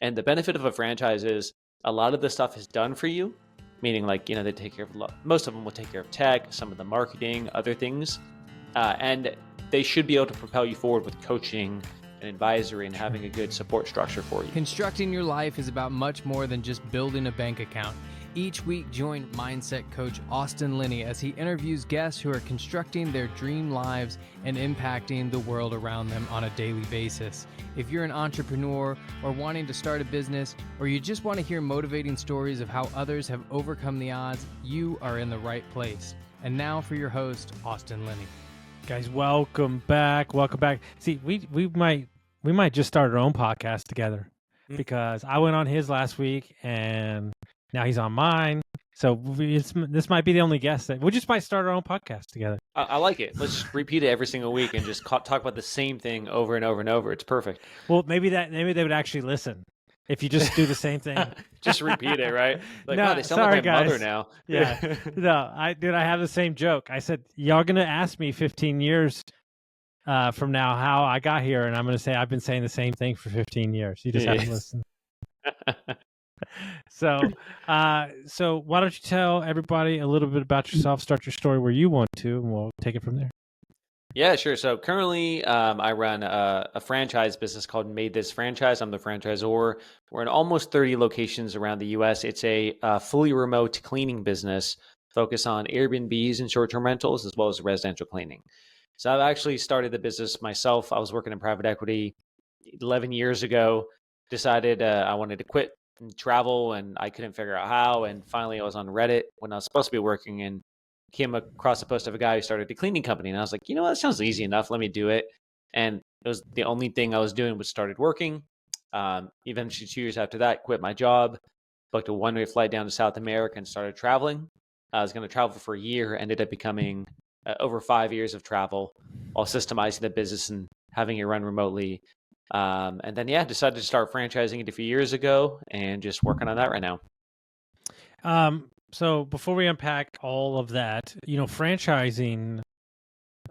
And the benefit of a franchise is a lot of the stuff is done for you, meaning like, they take care of most of them will take care of tech, some of the marketing, other things. And they should be able to propel you forward with coaching and advisory and having a good support structure for you. Constructing your life is about much more than just building a bank account. Each week, join mindset coach Austin Linney as he interviews guests who are constructing their dream lives and impacting the world around them on a daily basis. If you're an entrepreneur or wanting to start a business, or you just want to hear motivating stories of how others have overcome the odds, you are in the right place. And now for your host, Austin Linney. Guys, welcome back. Welcome back. See, we might just start our own podcast together because I went on his last week and now he's on mine. So this might be the only guest that we just might start our own podcast together. I like it. Let's just repeat it every single week and just talk about the same thing over and over and over. It's perfect. Well, maybe they would actually listen if you just do the same thing. Just repeat it, right? Like, No, wow, they sound sorry, like my guys. mother now. Yeah. No, I have the same joke. I said, y'all going to ask me 15 years from now how I got here, and I'm going to say I've been saying the same thing for 15 years. You just haven't listened. So why don't you tell everybody a little bit about yourself, start your story where you want to, and we'll take it from there. Yeah, sure. So currently, I run a franchise business called Made This Franchise. I'm the franchisor. We're in almost 30 locations around the U.S. It's a fully remote cleaning business focused on Airbnbs and short-term rentals, as well as residential cleaning. So I've actually started the business myself. I was working in private equity 11 years ago, decided I wanted to quit and travel, and I couldn't figure out how. And finally, I was on Reddit when I was supposed to be working and came across a post of a guy who started a cleaning company. And I was like, that sounds easy enough. Let me do it. And it was the only thing I was doing was started working. Eventually 2 years after that, quit my job, booked a one-way flight down to South America and started traveling. I was going to travel for a year, ended up becoming over 5 years of travel, while systemizing the business and having it run remotely. And then, decided to start franchising it a few years ago and just working on that right now. So before we unpack all of that, franchising,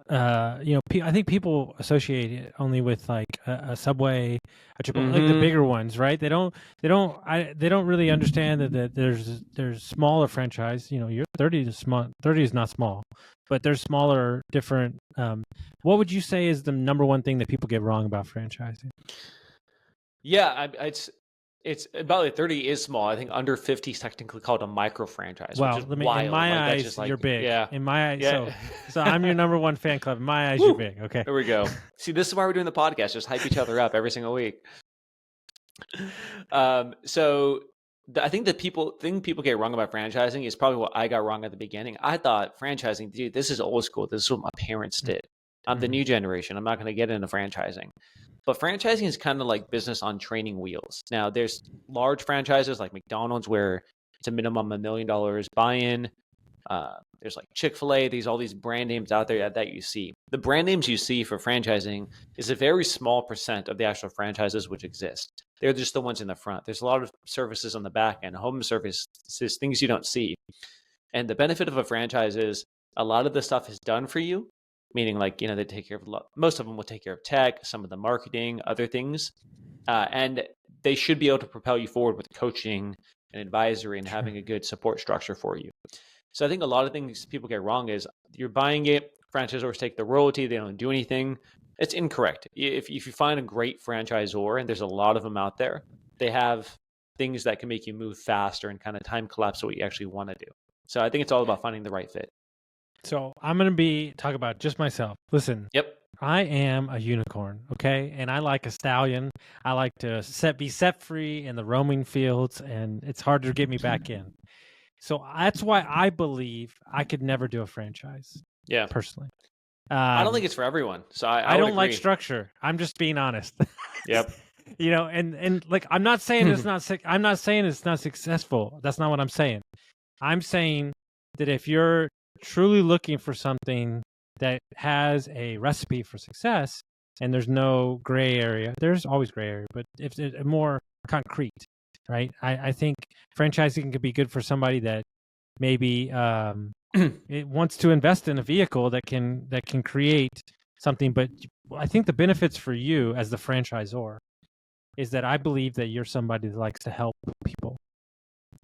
I think people associate it only with like a Subway, a Chipotle, like the bigger ones, right? They don't really understand that there's smaller franchise. Your 30 is small. 30 is not small, but there's smaller, different. What would you say is the number one thing that people get wrong about franchising? Yeah, it's about like 30 is small. I think under 50 is technically called a micro franchise. Well, which is wild. In my eyes, just like, you're big. Yeah. In my eyes, Yeah. so I'm your number one fan club. In my eyes, you're big. Okay. There we go. See, this is why we're doing the podcast. Just hype each other up every single week. I think the thing people get wrong about franchising is probably what I got wrong at the beginning. I thought franchising, dude, this is old school. This is what my parents did. I'm the new generation. I'm not going to get into franchising. But franchising is kind of like business on training wheels. Now, there's large franchises like McDonald's where it's a minimum $1 million buy-in. There's like Chick-fil-A. All these brand names out there that you see. The brand names you see for franchising is a very small percent of the actual franchises which exist. They're just the ones in the front. There's a lot of services on the back end, home services, things you don't see. And the benefit of a franchise is a lot of the stuff is done for you. Meaning like, they take care of most of them will take care of tech, some of the marketing, other things. And they should be able to propel you forward with coaching and advisory and having a good support structure for you. So I think a lot of things people get wrong is you're buying it, franchisors take the royalty, they don't do anything. It's incorrect. If you find a great franchisor, and there's a lot of them out there, they have things that can make you move faster and kind of time collapse what you actually want to do. So I think it's all about finding the right fit. So I'm going to talk about just myself. Listen. Yep. I am a unicorn, okay? And I like a stallion. I like to be set free in the roaming fields, and it's hard to get me back in. So that's why I believe I could never do a franchise. Yeah. Personally. I don't think it's for everyone. So I don't agree. like structure. I'm just being honest. Yep. And like I'm not saying it's not successful. That's not what I'm saying. I'm saying that if you're truly looking for something that has a recipe for success and there's no gray area, there's always gray area, but if it's more concrete, right? I think franchising could be good for somebody that maybe it wants to invest in a vehicle that can create something. But I think the benefits for you as the franchisor is that I believe that you're somebody that likes to help people.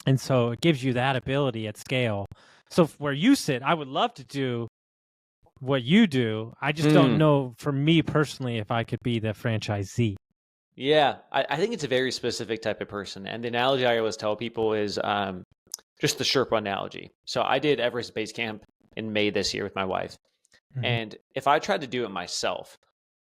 And so it gives you that ability at scale. So where you sit, I would love to do what you do. I just don't know, for me personally, if I could be the franchisee. Yeah, I think it's a very specific type of person. And the analogy I always tell people is just the Sherpa analogy. So I did Everest Base Camp in May this year with my wife. And if I tried to do it myself,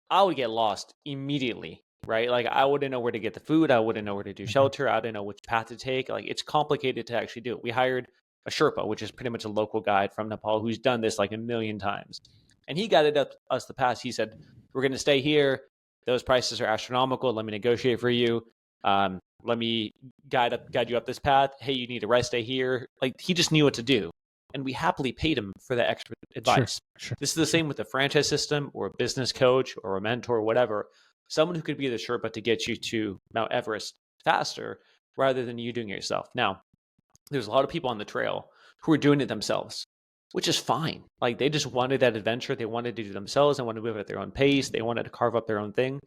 I would get lost immediately, right? Like I wouldn't know where to get the food. I wouldn't know where to do shelter. I didn't know which path to take. Like it's complicated to actually do it. We hired a Sherpa, which is pretty much a local guide from Nepal who's done this like a million times. And he guided us the path. He said, we're going to stay here. Those prices are astronomical. Let me negotiate for you. Let me guide you up this path. Hey, you need a rest day here. Like he just knew what to do. And we happily paid him for the extra advice. Sure. This is the same with a franchise system or a business coach or a mentor or whatever. Someone who could be the Sherpa to get you to Mount Everest faster rather than you doing it yourself. Now, there's a lot of people on the trail who are doing it themselves, which is fine. Like they just wanted that adventure. They wanted to do it themselves. They wanted to move at their own pace. They wanted to carve up their own thing.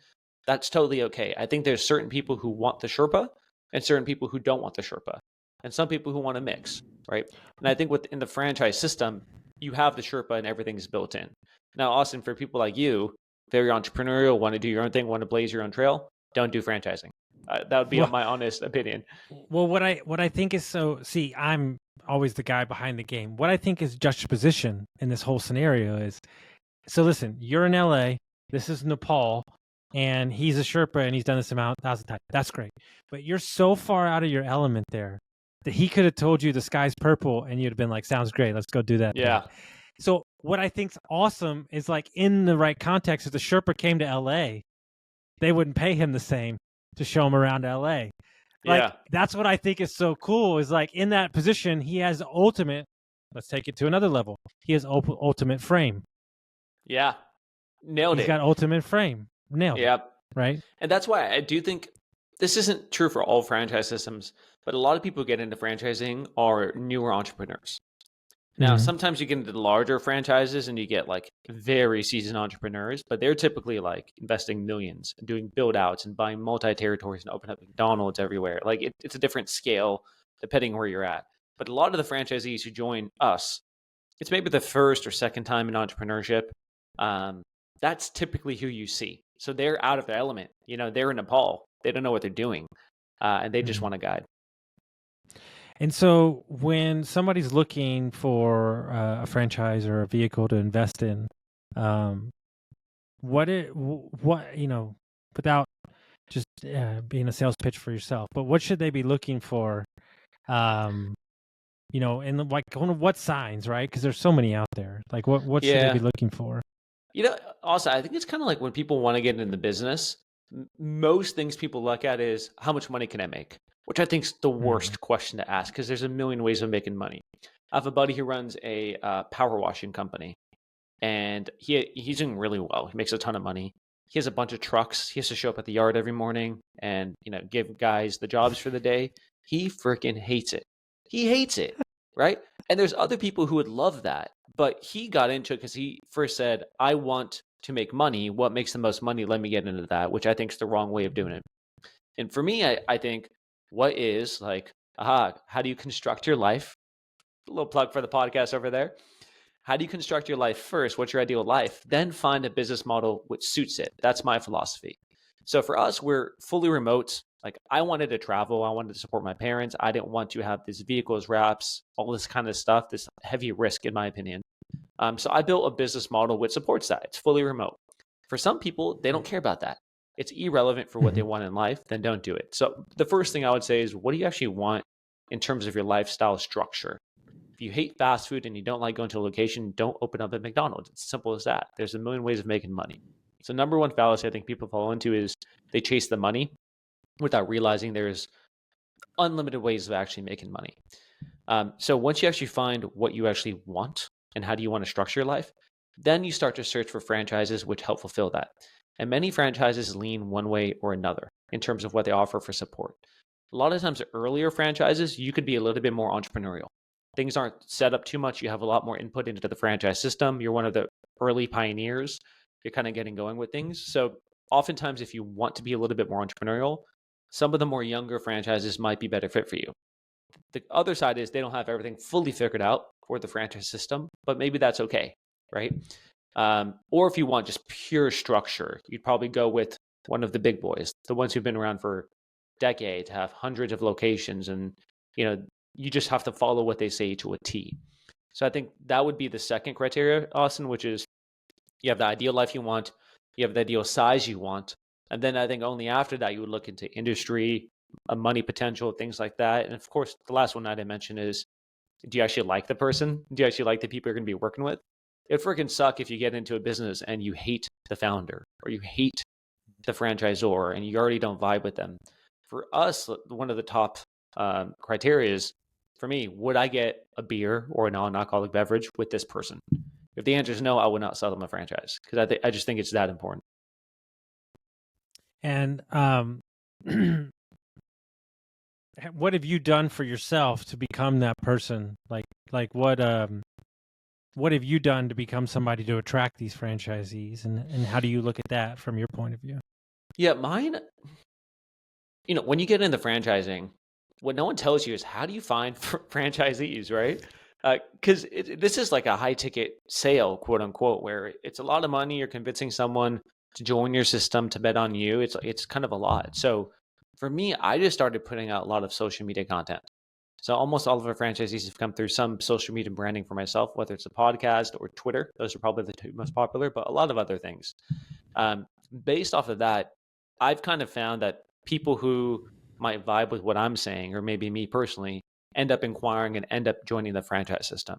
That's totally okay. I think there's certain people who want the Sherpa and certain people who don't want the Sherpa, and some people who want to mix, right? And I think within the franchise system, you have the Sherpa and everything's built in. Now, Austin, for people like you, very entrepreneurial, want to do your own thing, want to blaze your own trail, don't do franchising. That would be my honest opinion. Well, what I think is I'm always the guy behind the game. What I think is juxtaposition in this whole scenario is, so listen, you're in LA, this is Nepal, and he's a Sherpa and he's done this amount 1,000 times. That's great. But you're so far out of your element there that he could have told you the sky's purple and you'd have been like, sounds great, let's go do that. Yeah. Thing. So what I think's awesome is like in the right context, if the Sherpa came to LA, they wouldn't pay him the same to show him around LA. Like that's what I think is so cool is like in that position, he has ultimate, let's take it to another level. He has ultimate frame. Yeah. Nailed it. He's got ultimate frame. Nailed it. Right. And that's why I do think this isn't true for all franchise systems, but a lot of people who get into franchising are newer entrepreneurs. Now, sometimes you get into the larger franchises and you get like very seasoned entrepreneurs, but they're typically like investing millions and doing build outs and buying multi-territories and opening up McDonald's everywhere. Like it's a different scale depending where you're at. But a lot of the franchisees who join us, it's maybe the first or second time in entrepreneurship. That's typically who you see. So they're out of their element. You know, they're in Nepal. They don't know what they're doing. And they just want a guide. And so when somebody's looking for a franchise or a vehicle to invest in, what, without just being a sales pitch for yourself, but what should they be looking for, and like what signs, right? Because there's so many out there. Like what should they be looking for? Also, I think it's kind of like when people want to get into the business, most things people look at is how much money can I make? Which I think is the worst question to ask because there's a million ways of making money. I have a buddy who runs a power washing company, and he's doing really well. He makes a ton of money. He has a bunch of trucks. He has to show up at the yard every morning and give guys the jobs for the day. He freaking hates it. He hates it, right? And there's other people who would love that, but he got into it because he first said, "I want to make money. What makes the most money? Let me get into that," which I think is the wrong way of doing it. And for me, I think what is like, how do you construct your life? A little plug for the podcast over there. How do you construct your life first? What's your ideal life? Then find a business model which suits it. That's my philosophy. So for us, we're fully remote. Like I wanted to travel. I wanted to support my parents. I didn't want to have these vehicles, wraps, all this kind of stuff, this heavy risk in my opinion. So I built a business model which supports that. It's fully remote. For some people, they don't care about that. It's irrelevant for what they want in life, then don't do it. So the first thing I would say is, what do you actually want in terms of your lifestyle structure? If you hate fast food and you don't like going to a location, don't open up at McDonald's. It's simple as that. There's a million ways of making money. So number one fallacy I think people fall into is they chase the money without realizing there's unlimited ways of actually making money. So once you actually find what you actually want and how do you want to structure your life, then you start to search for franchises which help fulfill that. And many franchises lean one way or another in terms of what they offer for support. A lot of times, earlier franchises, you could be a little bit more entrepreneurial. Things aren't set up too much. You have a lot more input into the franchise system. You're one of the early pioneers. You're kind of getting going with things. So oftentimes if you want to be a little bit more entrepreneurial, some of the more younger franchises might be better fit for you. The other side is they don't have everything fully figured out for the franchise system, but maybe that's okay, right? Or if you want just pure structure, you'd probably go with one of the big boys, the ones who've been around for decades, have hundreds of locations, and you just have to follow what they say to a T. So I think that would be the second criteria, Austin, which is you have the ideal life you want, you have the ideal size you want, and then I think only after that you would look into industry, money potential, things like that. And of course, the last one I didn't mention is, do you actually like the person? Do you actually like the people you're going to be working with? It freaking sucks if you get into a business and you hate the founder or you hate the franchisor and you already don't vibe with them. For us, one of the top criteria is, for me, would I get a beer or a non-alcoholic beverage with this person? If the answer is no, I would not sell them a franchise because I just think it's that important. And what have you done for yourself to become that person? Like what have you done to become somebody to attract these franchisees, and how do you look at that from your point of view? Yeah, mine, when you get into franchising, what no one tells you is how do you find franchisees, right? Because this is like a high ticket sale, quote unquote, where it's a lot of money. You're convincing someone to join your system, to bet on you. It's kind of a lot. So for me, I just started putting out a lot of social media content. So almost all of our franchisees have come through some social media branding for myself, whether it's a podcast or Twitter. Those are probably the two most popular, but a lot of other things. Based off of that, I've kind of found that people who might vibe with what I'm saying, or maybe me personally, end up inquiring and end up joining the franchise system.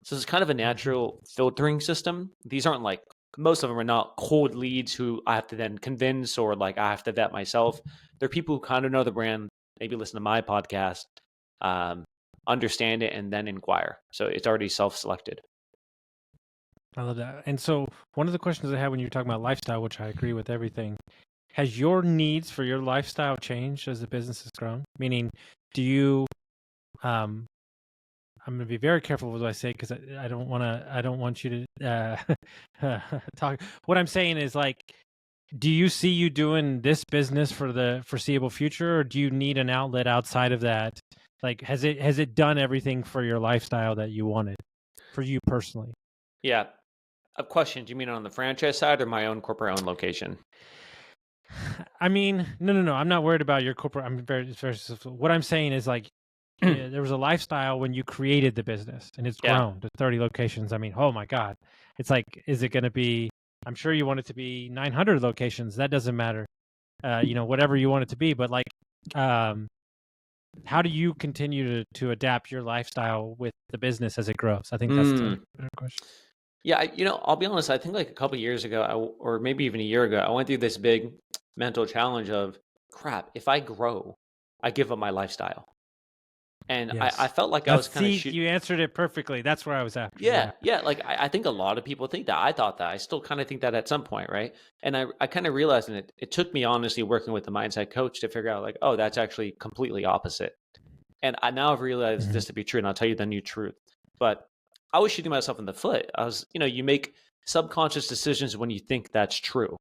So it's kind of a natural filtering system. These aren't like, most of them are not cold leads who I have to then convince or like I have to vet myself. They're people who kind of know the brand, maybe listen to my podcast, understand it, and then inquire. So it's already self-selected. I love that. And so one of the questions I had when you were talking about lifestyle, which I agree with everything, has your needs for your lifestyle changed as the business has grown? Meaning, do you, I'm going to be very careful with what I say because I don't want you to talk. What I'm saying is, like, do you see you doing this business for the foreseeable future, or do you need an outlet outside of that? Like, has it done everything for your lifestyle that you wanted for you personally? Yeah. A question. Do you mean on the franchise side or my own corporate owned location? I mean, no. I'm not worried about your corporate. I'm very. What I'm saying is, like, there was a lifestyle when you created the business, and it's grown to 30 locations. I mean, oh my God, it's like, is it going to be? I'm sure you want it to be 900 locations. That doesn't matter. Whatever you want it to be. But like, how do you continue to adapt your lifestyle with the business as it grows? I think that's the better question. Yeah, I'll be honest. I think like a couple of years ago, or maybe even a year ago, I went through this big mental challenge of, crap, if I grow, I give up my lifestyle. And Yes. I felt like I was kind of you answered it perfectly. That's where I was at. Yeah. Like I think a lot of people think that. I thought that. I still kind of think that at some point, right? And I kind of realized, and it took me honestly working with the mindset coach to figure out like, oh, that's actually completely opposite. And I now have realized this to be true, and I'll tell you the new truth. But I was shooting myself in the foot. I was, you make subconscious decisions when you think that's true.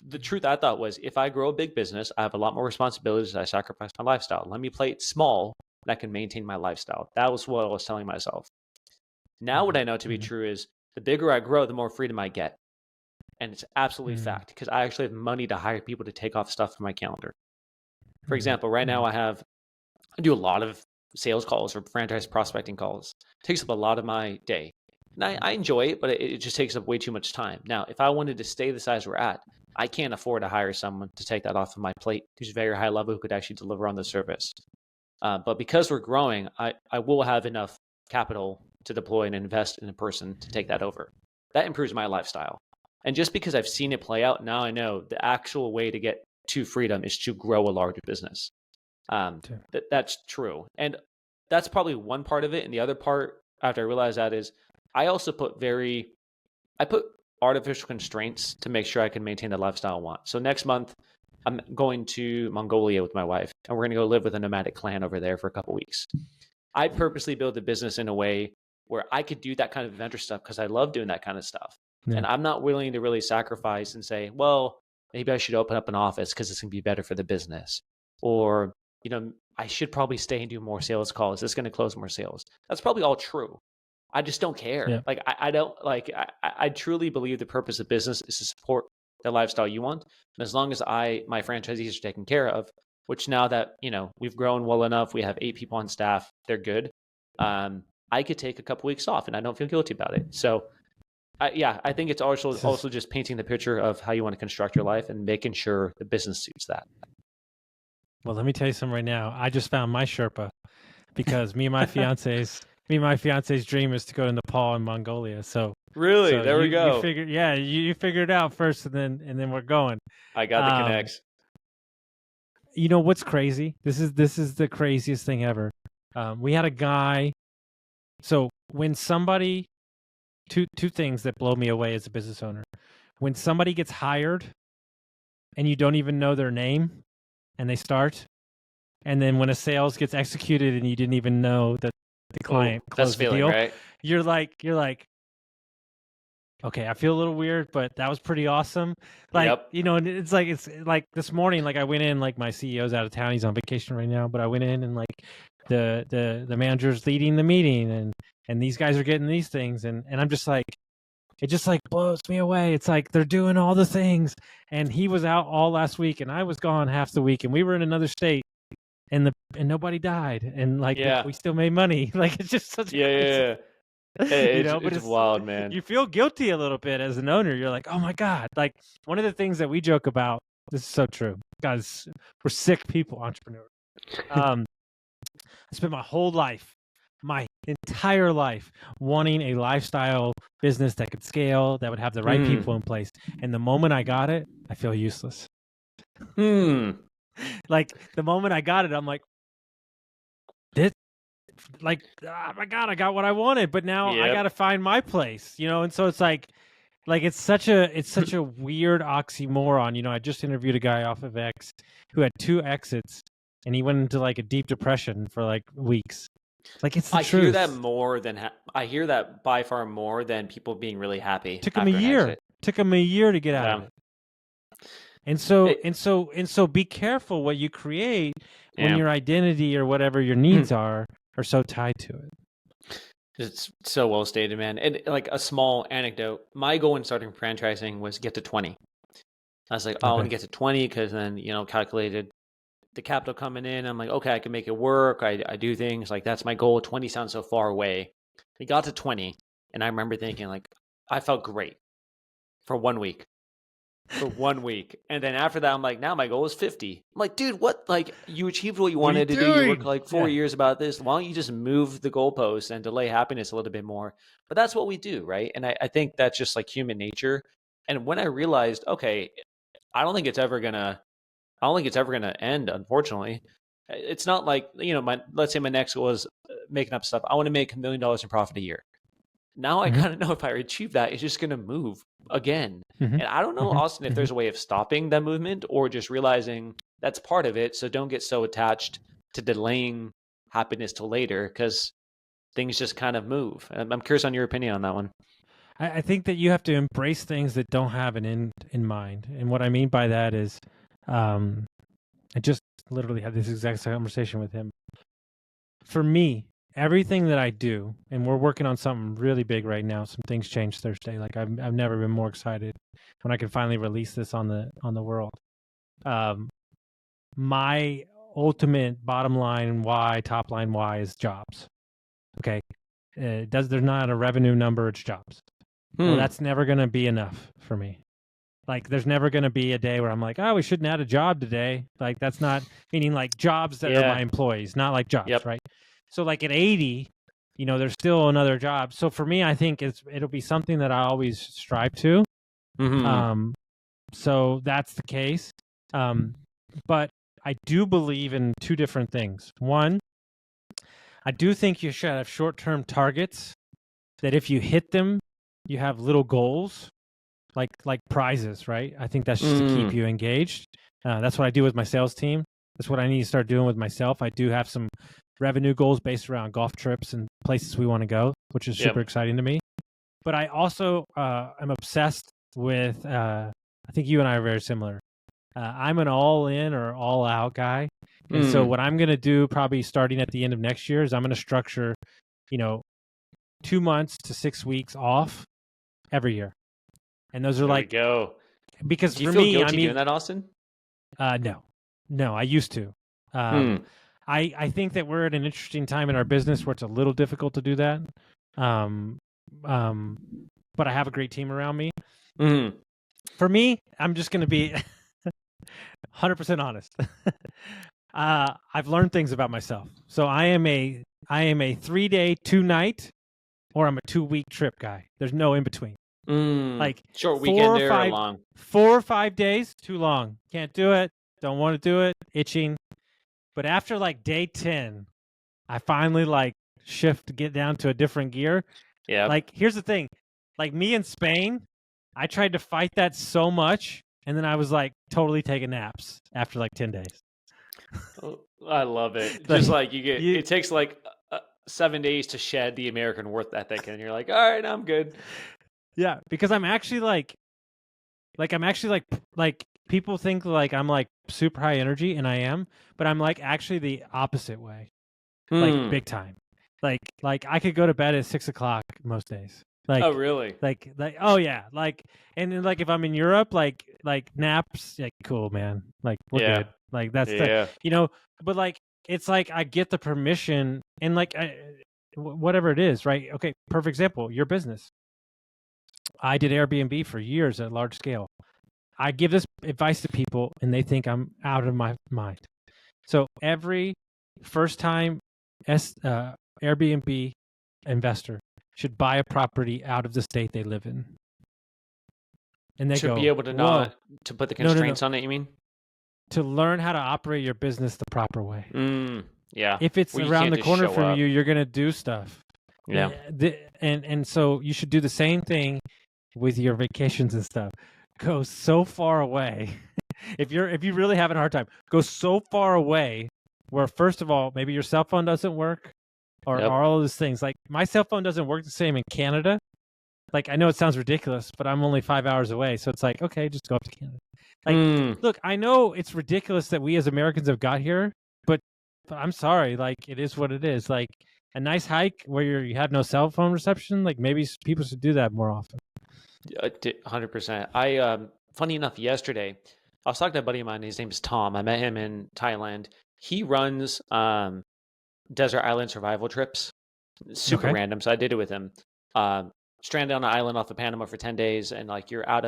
The truth I thought was, if I grow a big business, I have a lot more responsibilities. I sacrifice my lifestyle. Let me play it small, and I can maintain my lifestyle. That was what I was telling myself. Now what I know to be true is the bigger I grow, the more freedom I get. And it's absolutely fact, because I actually have money to hire people to take off stuff from my calendar. For example, right now I do a lot of sales calls or franchise prospecting calls. It takes up a lot of my day. And I enjoy it, but it just takes up way too much time. Now, if I wanted to stay the size we're at, I can't afford to hire someone to take that off of my plate who's very high level, who could actually deliver on the service. But because we're growing, I will have enough capital to deploy and invest in a person to take that over. That improves my lifestyle. And just because I've seen it play out, now I know the actual way to get to freedom is to grow a larger business. That's true. And that's probably one part of it. And the other part, after I realized that, is I also put artificial constraints to make sure I can maintain the lifestyle I want. So next month, I'm going to Mongolia with my wife, and we're going to go live with a nomadic clan over there for a couple of weeks. I purposely built the business in a way where I could do that kind of adventure stuff because I love doing that kind of stuff. Yeah. And I'm not willing to really sacrifice and say, well, maybe I should open up an office because it's going to be better for the business. Or, I should probably stay and do more sales calls. It's going to close more sales. That's probably all true. I just don't care. Yeah. Like, I don't like, I truly believe the purpose of business is to support the lifestyle you want. And as long as my franchisees are taken care of, which now that, we've grown well enough, we have 8 people on staff, they're good. I could take a couple weeks off and I don't feel guilty about it. So I think it's also just painting the picture of how you want to construct your life and making sure the business suits that. Well, let me tell you something right now. I just found my Sherpa because me and my fiance's dream is to go to Nepal and Mongolia. So really, there we go. You figured it out first, and then we're going. I got the connects. You know what's crazy? This is the craziest thing ever. We had a guy. So when somebody, two things that blow me away as a business owner. When somebody gets hired and you don't even know their name and they start, and then when a sales gets executed and you didn't even know that the client closed the deal, right? You're like, okay, I feel a little weird, but that was pretty awesome. Like, and it's like this morning, like I went in, like my CEO's out of town. He's on vacation right now, but I went in and like the manager's leading the meeting and these guys are getting these things. And I'm just like, it just like blows me away. It's like they're doing all the things. And he was out all last week and I was gone half the week and we were in another state and nobody died. And like, we still made money. Like, it's just such It's it's wild, man. You feel guilty a little bit as an owner. You're like, oh my God. Like one of the things that we joke about, this is so true. Guys, we're sick people, entrepreneurs. I spent my whole life, my entire life, wanting a lifestyle business that could scale, that would have the right people in place. And the moment I got it, I feel useless. Like the moment I got it, I'm like, oh my God, I got what I wanted, but now I got to find my place, and so it's like it's such a weird oxymoron. I just interviewed a guy off of X who had 2 exits and he went into like a deep depression for like weeks. Like it's the truth. I hear that by far more than people being really happy. Took him a year. Took him a year to get out of it. And so be careful what you create when your identity or whatever your needs are so tied to it. It's so well stated, man. And like a small anecdote, my goal in starting franchising was get to 20. I was like, I want to get to 20 because then, calculated the capital coming in. I'm like, okay, I can make it work. I do things like that's my goal. 20 sounds so far away. We got to 20 and I remember thinking like, I felt great for 1 week. And then after that, I'm like, now my goal is 50. I'm like, dude, what? Like you achieved what you wanted to do. You worked like 4 years about this. Why don't you just move the goalposts and delay happiness a little bit more? But that's what we do, right? And I think that's just like human nature. And when I realized, okay, I don't think it's ever gonna end, unfortunately. It's not like, let's say my next goal is making up stuff. I want to make $1 million in profit a year. Now I kind of know if I achieve that, it's just going to move again. And I don't know, Austin, if there's a way of stopping that movement or just realizing that's part of it. So don't get so attached to delaying happiness till later because things just kind of move. I'm curious on your opinion on that one. I think that you have to embrace things that don't have an end in mind. And what I mean by that is, I just literally had this exact conversation with him. For me, everything that I do, and we're working on something really big right now. Some things changed Thursday. Like I've never been more excited when I can finally release this on the world. My ultimate bottom line why, top line why is jobs. Okay, there's not a revenue number. It's jobs. Well, that's never going to be enough for me. Like, there's never going to be a day where I'm like, oh, we shouldn't add a job today. Like, that's not meaning like jobs that are my employees, not like jobs, right? So like at 80, there's still another job. So for me, I think it'll be something that I always strive to. So that's the case. But I do believe in 2 different things. One, I do think you should have short-term targets that if you hit them, you have little goals, like prizes, right? I think that's just to keep you engaged. That's what I do with my sales team. That's what I need to start doing with myself. I do have some revenue goals based around golf trips and places we want to go, which is super exciting to me. But I also am obsessed with, I think you and I are very similar, I'm an all in or all out guy. And so what I'm going to do probably starting at the end of next year is I'm going to structure, 2 months to 6 weeks off every year. And those are There we go. because Do you for feel me, guilty doing that, Austin? No, I used to. I think that we're at an interesting time in our business where it's a little difficult to do that. But I have a great team around me. For me, I'm just going to be 100% honest. I've learned things about myself. So I am a 3-day, 2-night, or I'm a 2-week trip guy. There's no in between. Like short weekend or long. 4 or 5 days, too long. Can't do it. Don't want to do it. Itching. But after like day 10, I finally get down to a different gear. Yeah. Like here's the thing. Like me in Spain, I tried to fight that so much, and then I was like totally taking naps after like 10 days. Oh, I love it. Just like it takes like 7 days to shed the American work ethic, and you're like, all right, I'm good. Yeah, because I'm actually like people think like I'm like super high energy, and I am, but I'm like actually the opposite way, like big time. Like I could go to bed at 6:00 most days. Like, oh really? Like oh yeah, and then like if I'm in Europe, like naps, like cool man, like we're good. Like that's but like it's like I get the permission and like whatever it is, right? Okay, perfect example, your business. I did Airbnb for years at large scale. I give this advice to people and they think I'm out of my mind. So every first time Airbnb investor should buy a property out of the state they live in. And they be able to to put the constraints on it, you mean? To learn how to operate your business the proper way. Yeah. If it's around the corner from you, you're going to do stuff. Yeah. And so you should do the same thing with your vacations and stuff. Go so far away. If you really have a hard time, go so far away where first of all, maybe your cell phone doesn't work or all of those things. Like my cell phone doesn't work the same in Canada. Like I know it sounds ridiculous, but I'm only 5 hours away. So it's like, okay, just go up to Canada. Like, look, I know it's ridiculous that we as Americans have got here, but I'm sorry. Like it is what it is. Like a nice hike where you have no cell phone reception. Like maybe people should do that more often. 100%. I funny enough, yesterday I was talking to a buddy of mine. His name is Tom. I met him in Thailand. He runs desert island survival trips. Super random. So I did it with him. Stranded on an island off of Panama for 10 days, and like you're out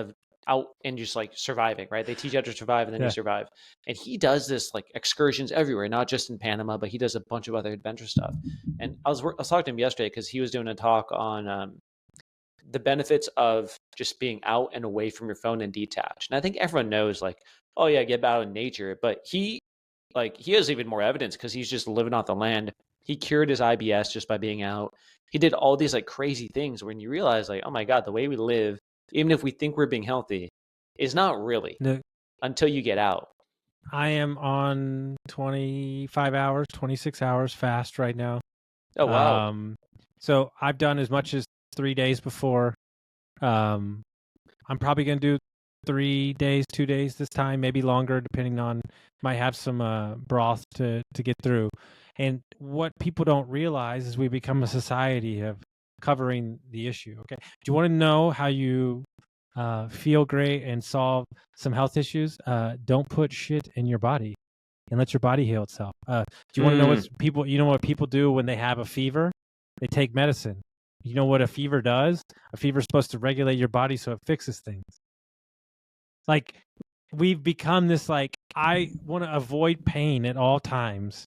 and just like surviving, right? They teach you how to survive, and then you survive. And he does this like excursions everywhere, not just in Panama, but he does a bunch of other adventure stuff. And I was talking to him yesterday because he was doing a talk on the benefits of just being out and away from your phone and detached. And I think everyone knows like, oh yeah, get out in nature. But he has even more evidence because he's just living off the land. He cured his IBS just by being out. He did all these like crazy things when you realize like, oh my God, the way we live, even if we think we're being healthy, is not really until you get out. I am on 25 hours, 26 hours fast right now. Oh, wow. So I've done as much as 3 days before. I'm probably going to do 3 days, 2 days this time, maybe longer, depending on, might have some broth to get through. And what people don't realize is we become a society of covering the issue. Okay. Do you want to know how you feel great and solve some health issues? Don't put shit in your body and let your body heal itself. Do you want to know what people do when they have a fever? They take medicine. You know what a fever does? A fever is supposed to regulate your body so it fixes things. Like we've become this like, I want to avoid pain at all times.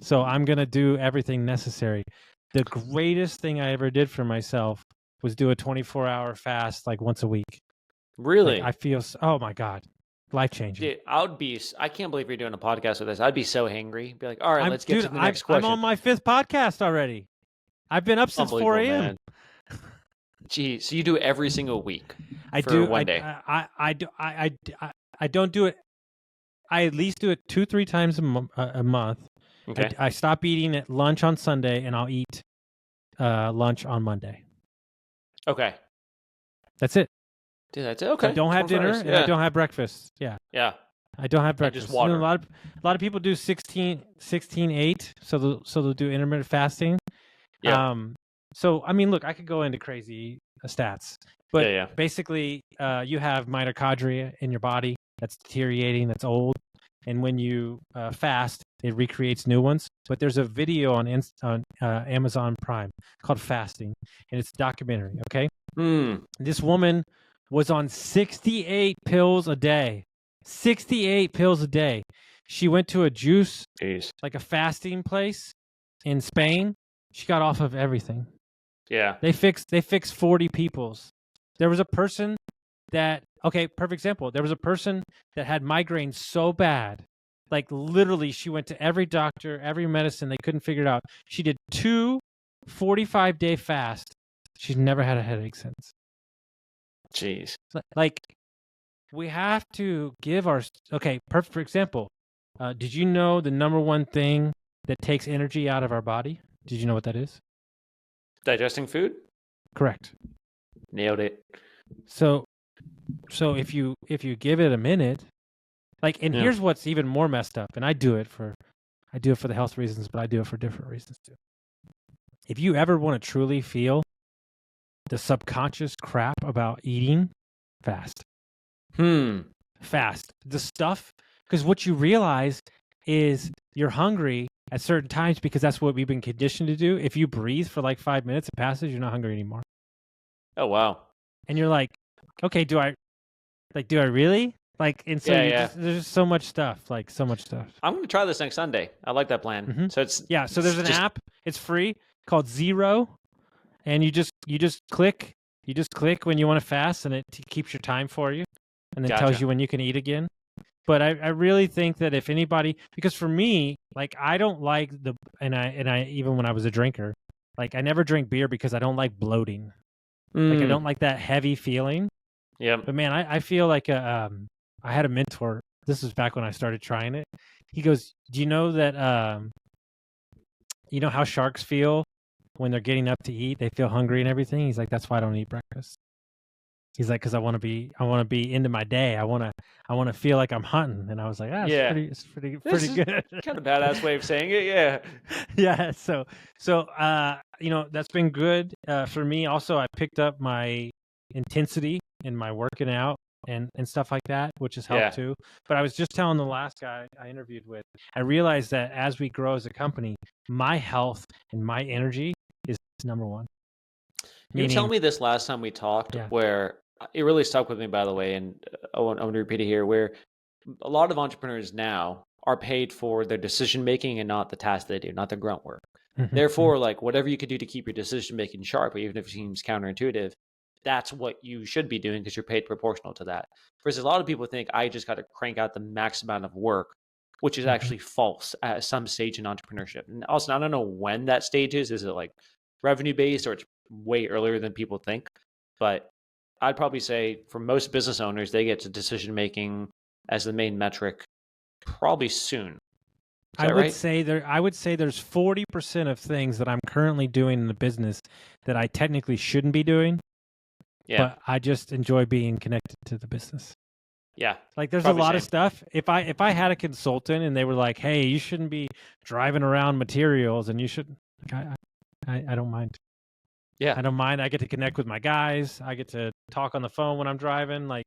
So I'm going to do everything necessary. The greatest thing I ever did for myself was do a 24-hour fast like once a week. Really? Like, I feel, oh my God, life-changing. Dude, I can't believe you're doing a podcast with us. I'd be so hangry. Be like, all right, let's get to the next question. I'm on my 5th podcast already. I've been up since 4 a.m. Gee, so you do it every single week? I do. One day. I don't do it. I at least do it 2-3 times a month. Okay. I stop eating at lunch on Sunday, and I'll eat lunch on Monday. Okay. That's it. Dude, that's it. Okay. I don't have dinner, and I don't have breakfast. Yeah. Yeah. I don't have And breakfast. just water. A lot of people do 16-8, so they'll do intermittent fasting. Yeah. So I mean, look, I could go into crazy stats, but Yeah. basically, you have mitochondria in your body that's deteriorating, that's old, and when you fast, it recreates new ones. But there's a video on Amazon Prime called Fasting, and it's a documentary. Okay, this woman was on 68 pills a day. 68 pills a day. She went to a juice, like a fasting place in Spain. She got off of everything. Yeah. They fixed 40 people's. There was a person that, okay, perfect example. There was a person that had migraines so bad, like literally she went to every doctor, every medicine, they couldn't figure it out. She did 2 45-day fast. She's never had a headache since. Jeez. Like, we have to give our, okay, perfect example. Did you know the number one thing that takes energy out of our body? Did you know what that is? Digesting food? Correct. Nailed it. So if you give it a minute, like, and here's what's even more messed up, and I do it for the health reasons, but I do it for different reasons too. If you ever want to truly feel the subconscious crap about eating, fast. Fast. The stuff, because what you realize is you're hungry at certain times because that's what we've been conditioned to do. If you breathe for like 5 minutes, it passes, you're not hungry anymore. Oh, wow. And you're like, okay, do I really? Like, and so there's so much stuff, I'm going to try this next Sunday. I like that plan. Mm-hmm. So so there's an app. It's free called Zero, and you just click when you want to fast, and it keeps your time for you, and then tells you when you can eat again. But I really think that if anybody, because for me, like, I don't like and I even when I was a drinker, like, I never drink beer because I don't like bloating. Like, I don't like that heavy feeling. Yeah. But man, I feel like I had a mentor. This was back when I started trying it. He goes, "Do you know that you know how sharks feel when they're getting up to eat? They feel hungry and everything." He's like, "That's why I don't eat breakfast." He's like, "Because I want to be into my day. I want to feel like I'm hunting." And I was like, it's pretty good. Kind of badass way of saying it. Yeah. Yeah. So that's been good for me. Also, I picked up my intensity in my working out and stuff like that, which has helped too. But I was just telling the last guy I interviewed with, I realized that as we grow as a company, my health and my energy is number one. You tell me this last time we talked, where it really stuck with me, by the way, and I want to repeat it here, where a lot of entrepreneurs now are paid for their decision making and not the tasks they do, not the grunt work. Therefore, like, whatever you could do to keep your decision making sharp, even if it seems counterintuitive, that's what you should be doing because you're paid proportional to that. Versus a lot of people think I just got to crank out the max amount of work, which is actually false at some stage in entrepreneurship. And also, I don't know when that stage is. Is it like revenue based, or it's way earlier than people think? But I'd probably say for most business owners, they get to decision making as the main metric probably soon. I would say there's 40% of things that I'm currently doing in the business that I technically shouldn't be doing. Yeah. But I just enjoy being connected to the business. Yeah. Like, there's a lot of stuff. If I had a consultant and they were like, "Hey, you shouldn't be driving around materials, and you should," I don't mind. Yeah. I don't mind. I get to connect with my guys. I get to talk on the phone when I'm driving. Like,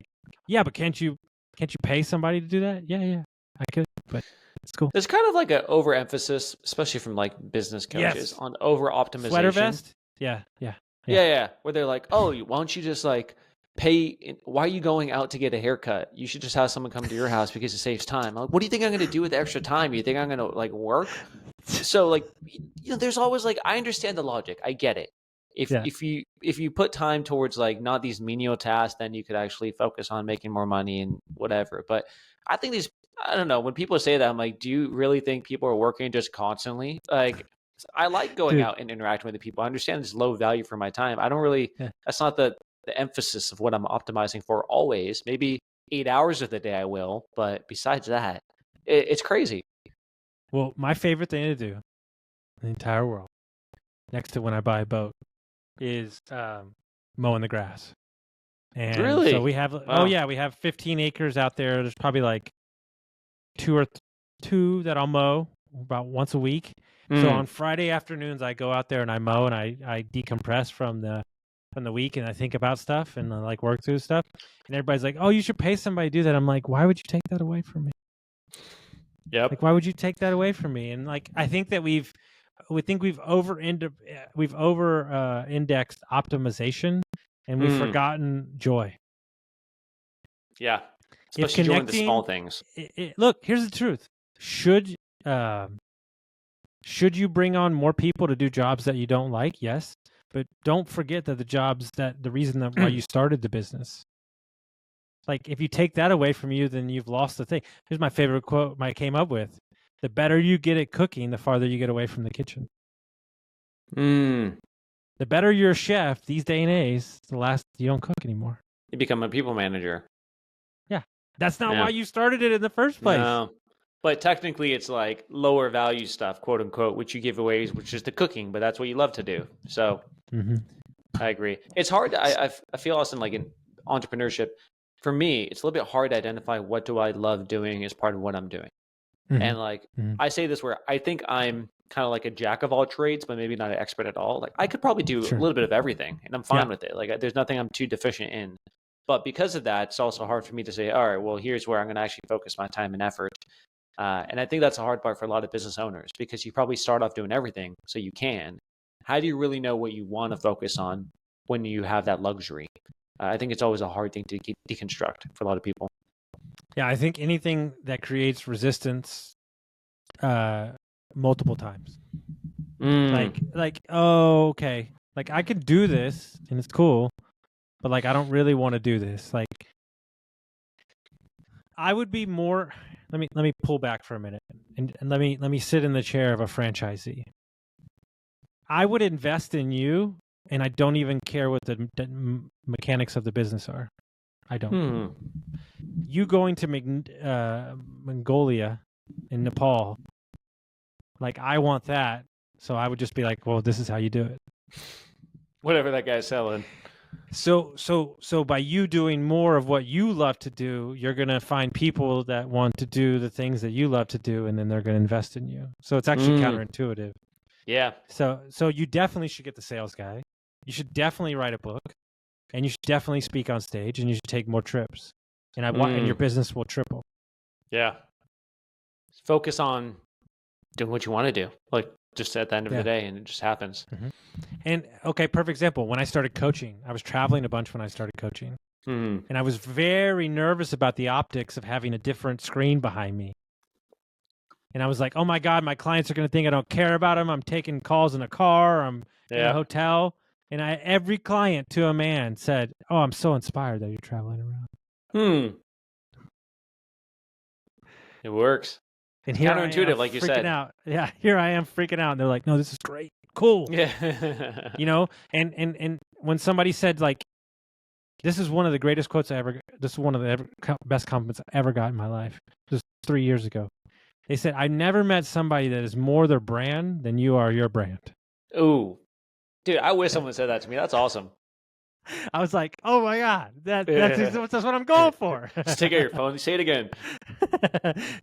yeah, but can't you pay somebody to do that? Yeah, I could, but it's cool. There's kind of like an overemphasis, especially from like business coaches, on over optimization. Sweater vest? Yeah. Where they're like, "Oh, why don't you just like pay? Why are you going out to get a haircut? You should just have someone come to your house because it saves time." I'm like, what do you think I'm going to do with the extra time? You think I'm going to like work? So like, there's always like, I understand the logic. I get it. If you put time towards like not these menial tasks, then you could actually focus on making more money and whatever. But I think I don't know, when people say that, I'm like, do you really think people are working just constantly? Like, I like going out and interacting with the people. I understand it's low value for my time. I don't really, that's not the emphasis of what I'm optimizing for always. Maybe 8 hours of the day I will, but besides that, it's crazy. Well, my favorite thing to do in the entire world, next to when I buy a boat, is mowing the grass. And really? So we have, we have 15 acres out there. There's probably like two that I'll mow about once a week. So on Friday afternoons, I go out there and I mow and I decompress from the week and I think about stuff and I like work through stuff. And everybody's like, "Oh, you should pay somebody to do that." I'm like, "Why would you take that away from me?" Yep. Like, why would you take that away from me? And like, I think that we've over indexed optimization and we've forgotten joy. Yeah. Especially during the small things. Look, here's the truth. Should you bring on more people to do jobs that you don't like? Yes. But don't forget that the reason that why you started the business. Like, if you take that away from you, then you've lost the thing. Here's my favorite quote I came up with. The better you get at cooking, the farther you get away from the kitchen. The better you're a chef these day and age, you don't cook anymore. You become a people manager. Yeah. That's not why you started it in the first place. No. But technically, it's like lower value stuff, quote unquote, which you give away, which is the cooking, but that's what you love to do. So I agree. It's hard. I feel, Austin, like in entrepreneurship, for me, it's a little bit hard to identify what do I love doing as part of what I'm doing. And like, I say this where I think I'm kind of like a jack of all trades, but maybe not an expert at all. Like, I could probably do a little bit of everything and I'm fine with it. Like, there's nothing I'm too deficient in. But because of that, it's also hard for me to say, all right, well, here's where I'm going to actually focus my time and effort. And I think that's a hard part for a lot of business owners because you probably start off doing everything so you can. How do you really know what you want to focus on when you have that luxury? I think it's always a hard thing to deconstruct for a lot of people. Yeah, I think anything that creates resistance multiple times. Like, oh, okay. Like, I could do this and it's cool, but like, I don't really want to do this. Like, I would be more. Let me pull back for a minute and let me sit in the chair of a franchisee. I would invest in you, and I don't even care what the mechanics of the business are. I don't. You going to Mongolia in Nepal, like, I want that. So I would just be like, well, this is how you do it. Whatever that guy's selling. So by you doing more of what you love to do, you're going to find people that want to do the things that you love to do, and then they're going to invest in you. So it's actually counterintuitive. Yeah. So you definitely should get the sales guy. You should definitely write a book, and you should definitely speak on stage, and you should take more trips. And and your business will triple. Yeah. Focus on doing what you want to do. Like, just at the end of the day, and it just happens. And okay, perfect example. When I started coaching, I was traveling a bunch when I started coaching. And I was very nervous about the optics of having a different screen behind me. And I was like, oh my God, my clients are going to think I don't care about them. I'm taking calls in a car. I'm in a hotel. And every client to a man said, oh, I'm so inspired that you're traveling around. It works. And here counterintuitive, like you said. Out. Yeah, here I am freaking out. And they're like, no, this is great. Cool. Yeah. You know, and when somebody said, like, this is one of the greatest quotes this is one of the best compliments I ever got in my life. Just 3 years ago. They said, I never met somebody that is more their brand than you are your brand. Ooh. Dude, I wish someone said that to me. That's awesome. I was like, oh my God, that's what I'm going for. Just take out your phone and say it again.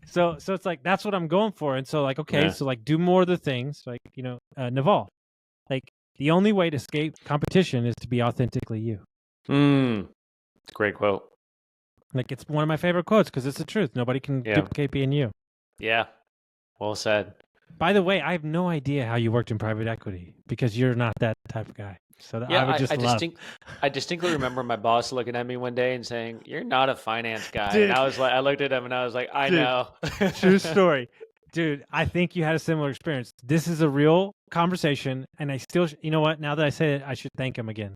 So it's like, that's what I'm going for. And so like, okay, so like do more of the things like, you know, Naval, like the only way to escape competition is to be authentically you. Great quote. Like, it's one of my favorite quotes because it's the truth. Nobody can duplicate being you. Yeah. Well said. By the way, I have no idea how you worked in private equity because you're not that type of guy. So yeah, I would just I distinctly remember my boss looking at me one day and saying, "You're not a finance guy." Dude. And I was like, I looked at him and I was like, I know. True story. Dude, I think you had a similar experience. This is a real conversation. And I still, you know what? Now that I say it, I should thank him again.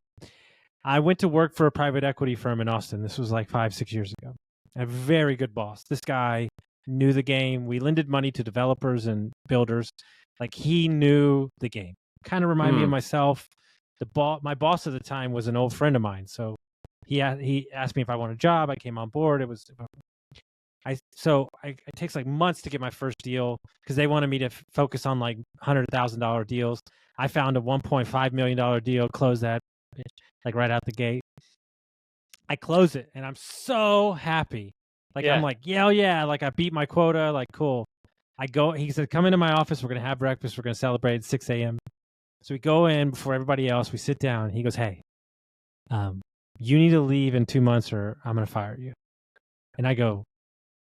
I went to work for a private equity firm in Austin. This was like 5-6 years ago. A very good boss. This guy knew the game. We lended money to developers and builders. Like, he knew the game. Kind of reminded me of myself. My boss at the time was an old friend of mine. So he asked me if I wanted a job. I came on board. It takes like months to get my first deal because they wanted me to focus on like $100,000 deals. I found a $1.5 million deal, closed that like right out the gate. I close it and I'm so happy. Like, Yeah. I'm like, yeah, oh, yeah. Like, I beat my quota. Like, cool. I go, he said, come into my office. We're going to have breakfast. We're going to celebrate at 6 a.m. So we go in before everybody else. We sit down. He goes, hey, you need to leave in 2 months or I'm going to fire you. And I go,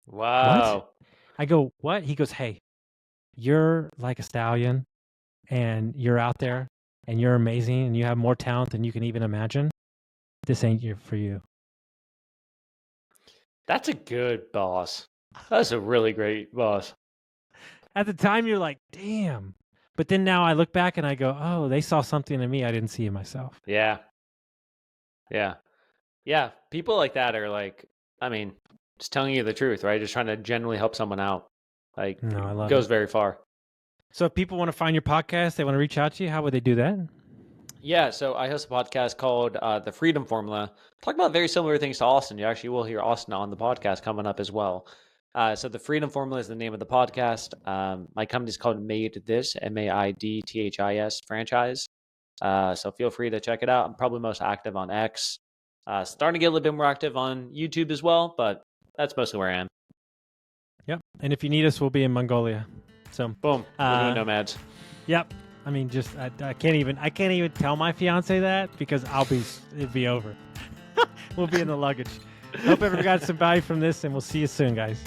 Wow. what? I go, what? He goes, hey, you're like a stallion and you're out there and you're amazing and you have more talent than you can even imagine. This ain't for you. That's a good boss. That's a really great boss. At the time, you're like, damn. But then now I look back and I go, oh, they saw something in me I didn't see in myself. Yeah. Yeah. Yeah. People like that are like, I mean, just telling you the truth, right? Just trying to genuinely help someone out. Like, No, I love goes it. very far. So if people want to find your podcast, they want to reach out to you, how would they do that? Yeah, so I host a podcast called The Freedom Formula. Talk about very similar things to Austin. You actually will hear Austin on the podcast coming up as well. So The Freedom Formula is the name of the podcast. My company's called Made This, Maidthis franchise. So feel free to check it out. I'm probably most active on X. Starting to get a little bit more active on YouTube as well, but that's mostly where I am. Yep. And if you need us, we'll be in Mongolia. So Boom. We're doing nomads. Yep. I mean, just I can't even tell my fiance that because it'd be over. We'll be in the luggage. Hope everyone got some value from this, and we'll see you soon, guys.